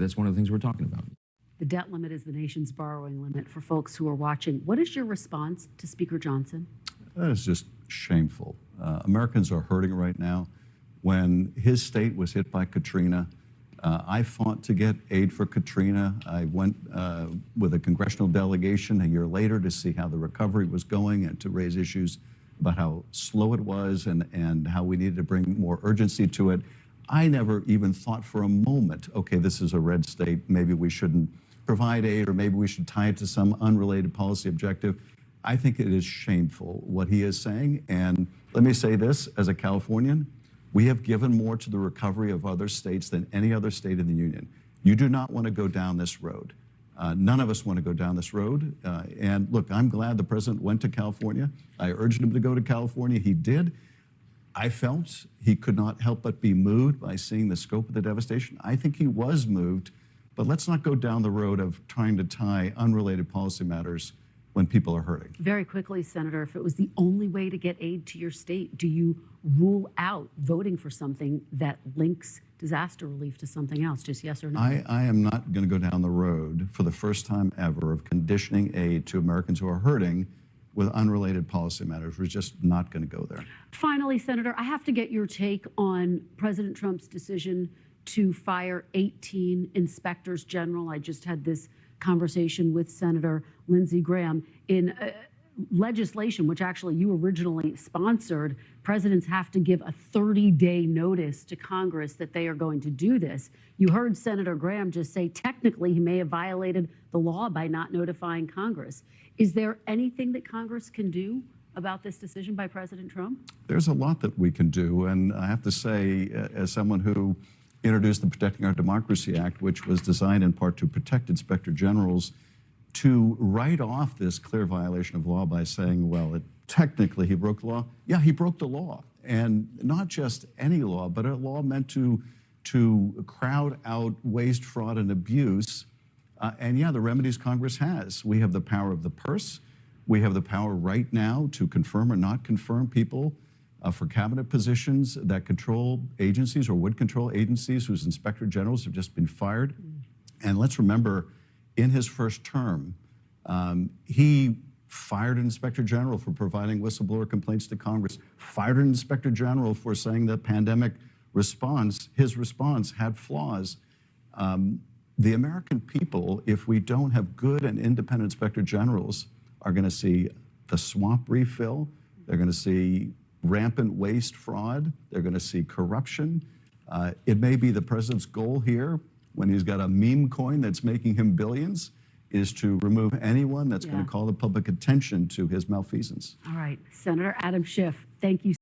that's one of the things we're talking about. The debt limit is the nation's borrowing limit. For folks who are watching, what is your response to Speaker Johnson? That is just shameful. Americans are hurting right now. When his state was hit by Katrina, I fought to get aid for Katrina. I went with a congressional delegation a year later to see how the recovery was going and to raise issues about how slow it was and how we needed to bring more urgency to it. I never even thought for a moment, okay, this is a red state, maybe we shouldn't provide aid, or maybe we should tie it to some unrelated policy objective. I think it is shameful what he is saying. And let me say this, as a Californian, we have given more to the recovery of other states than any other state in the union. You do not want to go down this road. None of us want to go down this road. And look, I'm glad the president went to California. I urged him to go to California. He did. I felt he could not help but be moved by seeing the scope of the devastation. I think he was moved, but let's not go down the road of trying to tie unrelated policy matters when people are hurting. Very quickly, Senator, if it was the only way to get aid to your state, do you rule out voting for something that links disaster relief to something else? Just yes or no? I am not going to go down the road for the first time ever of conditioning aid to Americans who are hurting with unrelated policy matters. We're just not going to go there. Finally, Senator, I have to get your take on President Trump's decision to fire 18 inspectors general. I just had this conversation with Senator Lindsey Graham. In legislation, which actually you originally sponsored, presidents have to give a 30-day notice to Congress that they are going to do this. You heard Senator Graham just say technically he may have violated the law by not notifying Congress. Is there anything that Congress can do about this decision by President Trump? There's a lot that we can do, and I have to say, as someone who introduced the Protecting Our Democracy Act, which was designed in part to protect inspector generals, to write off this clear violation of law by saying, well, technically he broke the law. Yeah, he broke the law. And not just any law, but a law meant to crowd out waste, fraud, and abuse. And yeah, the remedies Congress has. We have the power of the purse. We have the power right now to confirm or not confirm people for cabinet positions that control agencies or would control agencies whose inspector generals have just been fired. And let's remember, in his first term, he fired an inspector general for providing whistleblower complaints to Congress, fired an inspector general for saying the pandemic response, his response had flaws. The American people, if we don't have good and independent inspector generals, are going to see the swamp refill. They're going to see rampant waste, fraud. They're going to see corruption. It may be the president's goal here, when he's got a meme coin that's making him billions, is to remove anyone that's going to call the public attention to his malfeasance. All right, Senator Adam Schiff, thank you.